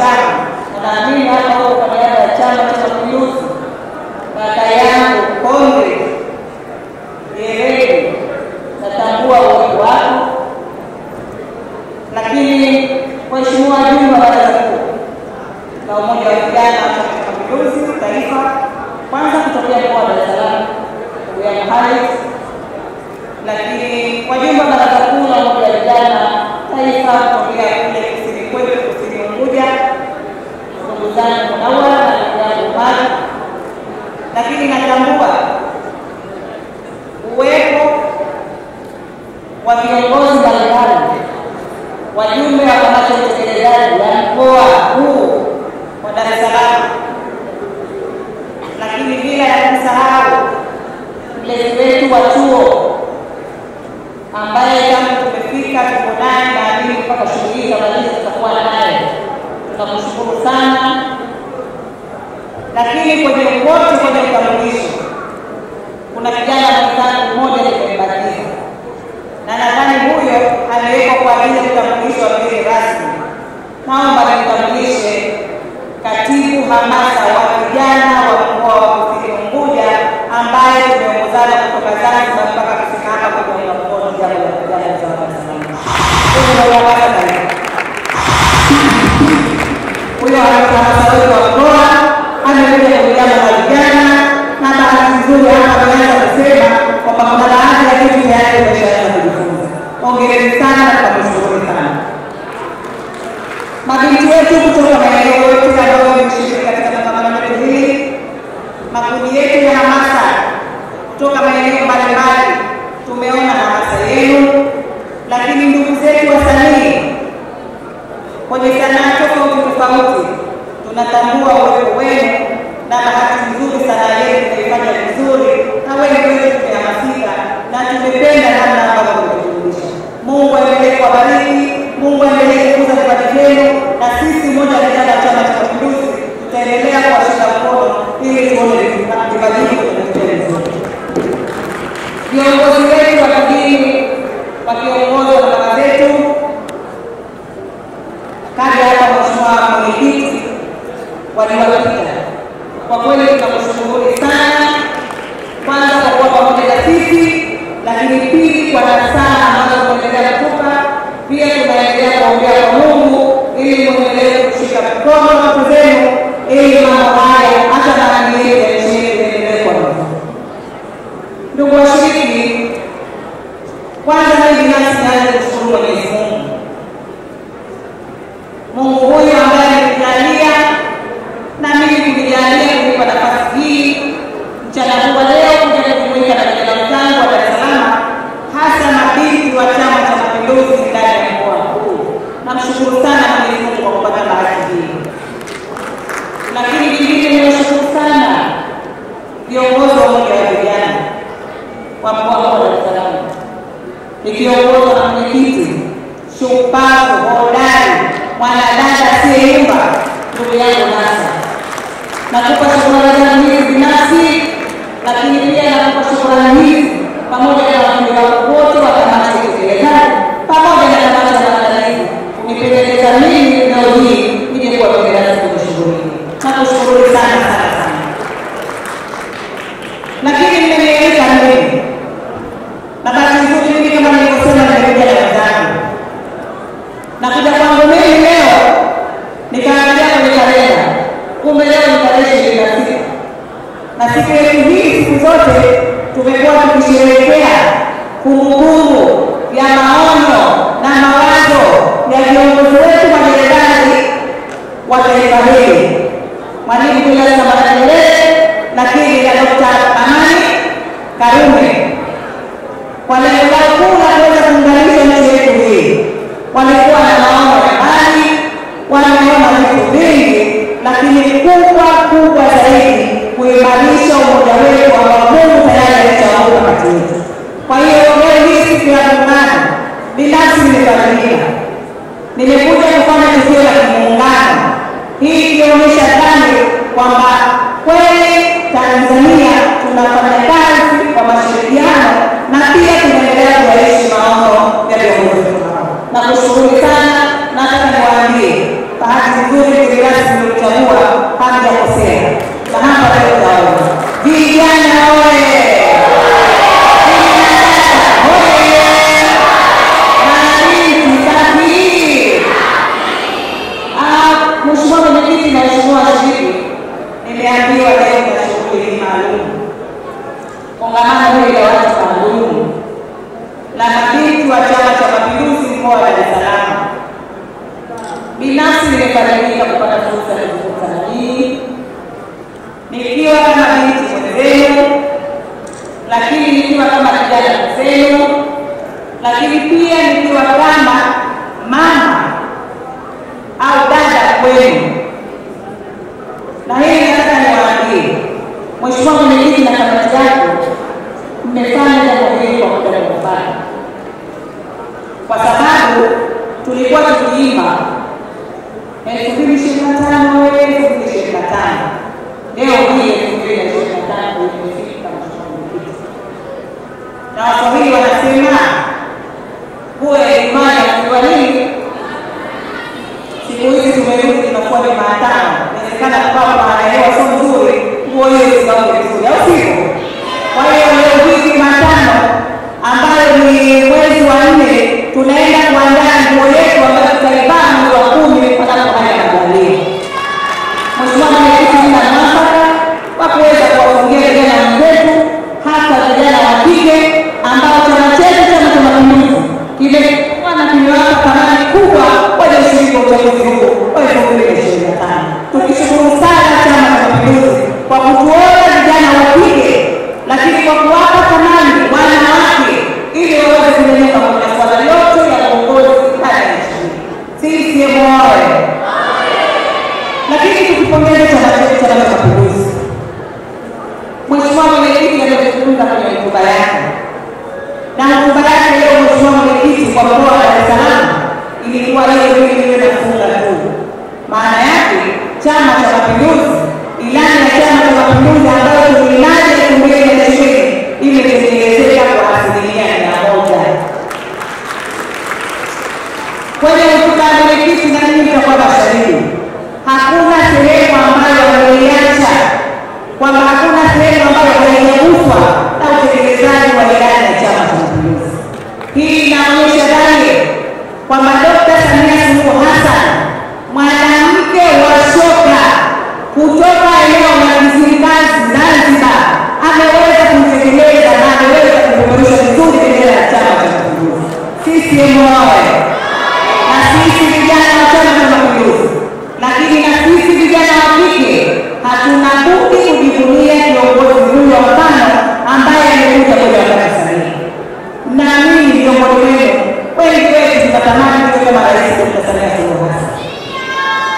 zangu, na naamini hapa huko kwa niaba ya Chama cha Mapinduzi, kaka yangu Congress Yereni, natambua uwepo wako. Lakini Mheshimiwa Wajumbe wa Baraza Kuu la Umoja wa Vijana wa Chama cha Mapinduzi Taifa, kwanza kutokea mkoa wa Dar es Salaam, William Harris, lakini wajumbe wa Baraza Kuu la Umoja wa Vijana Taifa kutokea kule kusini kwetu, kusini Unguja, ndugu zangu Nawa na ndugu yangu Umar. Lakini natambua uwepo wa viongozi mbalimbali, wajumbe wa kamati ya utekelezaji ya mkoa huu wa Dar es Salaam, lakini bila ya kusahau mlezi wetu wa chuo ambaye kama tumefika tuko naye na hadi mpaka shughuli kama hizi tutakuwa naye, tunakushukuru sana. Lakini kwenye wote kwenye utambulisho kuna kijana mwenzangu mmoja nimembatiza, na nadhani huyo aliwekwa kwa ajili ya utambulisho wa mgeni rasmi. Naomba nitambulishe katibu hamasa wa vijana wa mkoa wa Kusini Unguja ambaye tumeongozana kutoka Zanzibar mpaka kufika hapa kuunga mkono jambo la vijana wa Tanzania. Huyo hamasa wetu wa mkoa amekuja kwa vijana wa vijana, na bahati nzuri hapa ameanza kusema kwamba kuna baadhi ya vitu tayari tumeshaanza kujifunza. Hongereni sana na tunashukuru sana. Mabinti wetu kutoka maeneo yote ambayo wameshiriki katika kongamano hili, makundi yetu ya hamasa kutoka maeneo mbalimbali, tumeona hamasa yenu. Lakini ndugu zetu wasanii kwenye sanaa tofauti tofauti, tunatambua uwepo wenu, na bahati nzuri sanaa yenu tunaifanya vizuri, na wengi wetu tumehamasika na tumependa namna ambavyo mmetujulisha. Mungu aendelee kuwabariki, Mungu aendelee kukuza vipaji vyenu, na sisi moja ya vijana wa Chama cha Mapinduzi tutaendelea kuwashika mkono ili tuone mabadiliko kwenye zote. Viongozi wetu wa kidini wakiongozwa na baba zetu, kaja hapa Mheshimiwa Mwenyekiti waliwapita, kwa kweli tunakushukuru sana, kwanza kwa kuwa pamoja na sisi, lakini pili kwa nasaha ambazo tunaendelea kutupa. Pia tunaendelea kuongea kwa Mungu ili muendelee kushika mkono watu zenu, ili mambo haya hata maadili ya nchi yetu yaendelee kwa Mungu. Ndugu washiriki, kwanza mimi binafsi naanza kushukuru Mwenyezi Mungu. Mungu huyu ambaye amenijalia na mimi kunijalia kunipa nafasi hii mchana huu leo kuja kujumuika na vijana wenzangu wa Dar es Salaam, hasa mabinti wa Chama cha Mapinduzi ndani ya mkoa huu. Namshukuru sana Mwenyezi Mungu kwa kupata bahati hii. Lakini vingine niwashukuru sana viongozi wa Umoja wa Vijana wa mkoa wa Dar es Salaam, nikiongozwa na mwenyekiti shupavu, hodari, mwanadada asiyeyumba, ndugu yangu Nasa. Nakupa shukrani zangu hizi binafsi, lakini pia nakupa shukrani hizi pamoja na wajumbe wako wote wa kamati ya utekelezaji pamoja na kamati ya maandalizi kunipendekeza mimi leo hii nije kuwa mgeni rasmi kwenye shughuli hii. Nakushukuru sana sana sana. Lakini mmenieleza mimi, na bahati nzuri mimi kama nilivyosema nimekuja na wenzangu, na kuja kwangu mimi leo nikaangalia kwenye kalenda, kumbe leo ni tarehe 26, na siku yetu hii siku zote tumekuwa tukisherehekea kumbukumbu ya maono na mawazo ya viongozi wetu majenerali wa taifa hili, Mwalimu Julius Kambarage Nyerere, lakini na Dr. Amani Karume, kwa lengo lao kuu la kuweza kuunganisha nchi yetu hii. Walikuwa na maono ya mbali, wanaona vitu vingi, lakini kubwa zaidi kuimarisha umoja wetu ambao Mungu tayari alishauri kati yetu. Kwa hiyo leo hii siku ya Muungano, binafsi nimefadhilika, nimekuja kufanya tukio la kimuungano. Hii ikionyesha dhani kwamba kweli Tanzania tunafanya kazi kwa mashirikiano, na pia tunaendelea kuishi maono ya viongozi wetu. Nakushukuru sana, nataka niwaambie bahati nzuri binafsi nimefarijika kupata fursa ya kuzungumza na nyinyi nikiwa kama binti mwenzenu, lakini nikiwa kama kijana mwenzenu, lakini pia nikiwa kama mama au dada kwenu. Na hili nataka niwaambie, Mheshimiwa Mwenyekiti na kamati yako, mmefanya jambo hili kwa muda mrefu, kwa sababu tulikuwa tukiimba 2025 leo hii 2025 imefika. Na Waswahili wanasema kuwe imani kwa nini siku hizi tumerudi tunakuwa ni maandamano. Inawezekana kwamba hewa sio nzuri, nguo hiyo zikaoke vizuri au sivyo? Kwa hiyo leo hii Jumatano ambayo ni mwezi wa 4 tunaenda kuandaa nguo yetu ambayo tutaivaa mwezi wa 10 mpaka haya maandalizi. Mheshimiwa Mwenyekiti, nina mwafaka wa kuweza kuwafungia vijana wenzetu, hasa vijana wa kike ambao chama chetu Chama cha Mapinduzi kimekuwa na kimewapa thamani kubwa kwenye ushiriki wa uchaguzi huu wa 2025. Tukishukuru sana Chama cha Mapinduzi kwa kutuona vijana wa kike, lakini kwa kuwapa thamani wanawake ili waweze kunyanyuka kwa masuala yote ya uongozi hapa nchini. CCM oyee! Lakini tukipongeza chama chetu Chama cha Mapinduzi, Mheshimiwa Mwenyekiti amezungumza kwenye hotuba yake, na hotuba yake leo Mheshimiwa Mwenyekiti kwa mkoa wa Dar es Salaam ilikuwa leo ile na funga tu. Maana yake Chama cha Mapinduzi, ilani ya Chama cha Mapinduzi ambayo tulianza 2020 imetekelezeka kwa 100%. Kwenye hotuba ya Mwenyekiti na mimi nitakuwa mashahidi, hakuna sehemu ambayo wameiacha, kwamba hakuna sehemu ambayo haijaguswa na utekelezaji wa ilani ya Chama cha Mapinduzi. Hii inaonyesha dhahiri kwamba Dr. Samia Suluhu Hassan, mwanamke wa shoka kutoka eneo la Kizimkazi Zanzibar, ameweza kutekeleza na ameweza kuboresha vizuri bendera ya Chama cha Mapinduzi. CCM oyee! Na sisi vijana wa Chama cha Mapinduzi, lakini na sisi vijana wa kike, hatuna budi kujivunia kiongozi huyu wa mfano ambaye amekuja kwa wakati sahihi. Na mimi viongozi wenu, wengi wetu tunatamani kuwa kama Rais Dr. Samia Suluhu Hassan,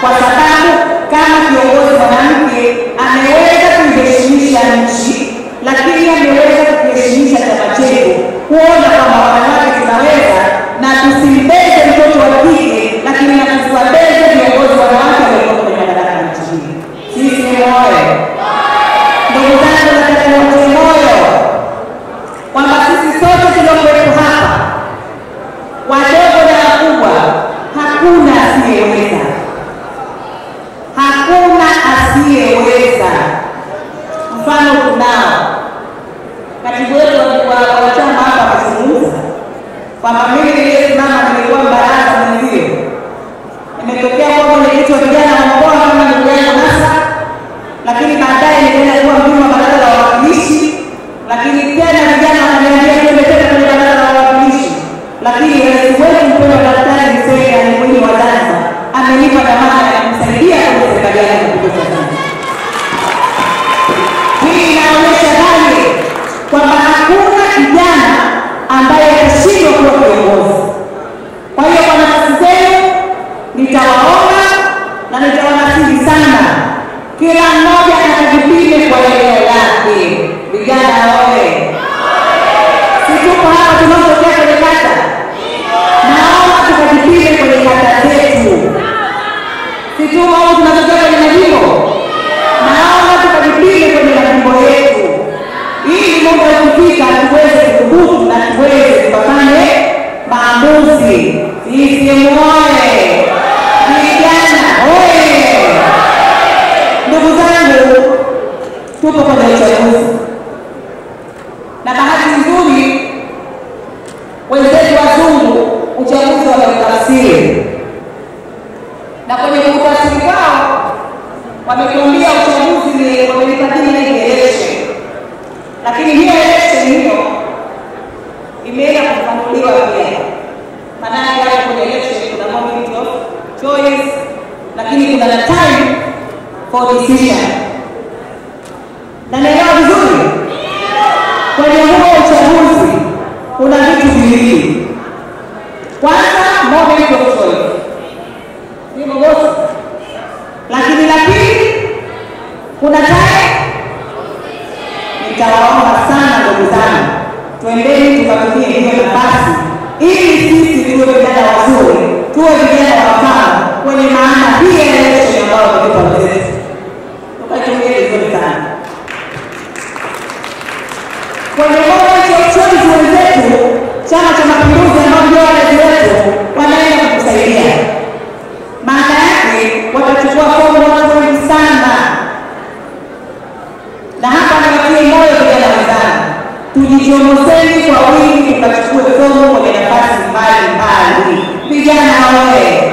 kwa sababu kama kiongozi mwanamke ameweza kuiheshimisha nchi, lakini ameweza kuheshimisha chama chetu, kuona kwamba wanawake tunaweza na tusimbeze mtoto wa kike, lakini na tusiwabeze viongozi wanawake walio kwenye madaraka nchini. Sisi ni moyo. Ndugu zangu, nataka niwatie moyo kwamba sisi sote tuliokuwepo hapa, wadogo na wakubwa, hakuna asiyeweza. Hakuna asiyeweza. Mfano tunao katibu wetu wa chama hapa kuzungumza kwamba mimi niliyesimama nilikuwa baraza mwenzio, nimetokea kwa mwenyekiti wa vijana wa mkoa kama ndugu yangu Nasa, lakini baadaye nilienda kuwa mjumbe wa baraza la wawakilishi, lakini tena vijana wananiambia niende tena kwenye baraza la wawakilishi, lakini rais wetu mpendwa Daktari Hussein Ali Mwinyi wa Zanzibar amenipa dhamana ya kumsaidia kwenye serikali yake kupitia Zanzibar. Hii inaonyesha dhahiri kwamba hakuna kijana ambaye atashindwa kuwa kiongozi. Kwa hiyo kwa nafasi zenu nitawaomba na nitawanasihi sana, kila mmoja akajipime kwa eneo lake. Vijana oyee! Si tuko hapa tunatokea kwenye kata, naomba tukajipime kwenye kata zetu. Si tuko hapa tunatokea kwenye majimbo, naomba tukajipime kwenye majimbo yetu, ili Mungu akifika tuweze kuthubutu na tuweze kufanya maamuzi. CCM oyee! Vijana oyee! Ndugu zangu, tupo kwenye uchaguzi, na bahati nzuri wenzetu wazungu uchaguzi wameutafsiri, na kwenye kutafsiri kwao wametuambia uchaguzi ni wamelipatini election, lakini hiyo election hiyo imeenda kufanuliwa pia. Maana yake kwenye election kuna moment of choice, lakini kuna na time for decision. Na naelewa vizuri, kwenye huo uchaguzi kuna vitu viwili. Kwanza, moment of choice, ni mogosi. Lakini la pili, kuna time. Nitawaomba sana ndugu zangu, twendeni tukatumie hiyo nafasi ili sisi tuwe vijana wazuri, tuwe vijana wapana kwenye maana hii ya election ambayo tumepa mzetu. Tukatumie vizuri sana. Kwenye moment of choice wenzetu, Chama cha Mapinduzi ambao ndio walezi wetu wanaenda kukusaidia. Maana yake watachukua fomu watu wengi sana. Na hapa niwatie moyo vijana wenzangu, tujichomozeni kwa wingi tukachukue fomu kwenye nafasi mbalimbali. Vijana wawe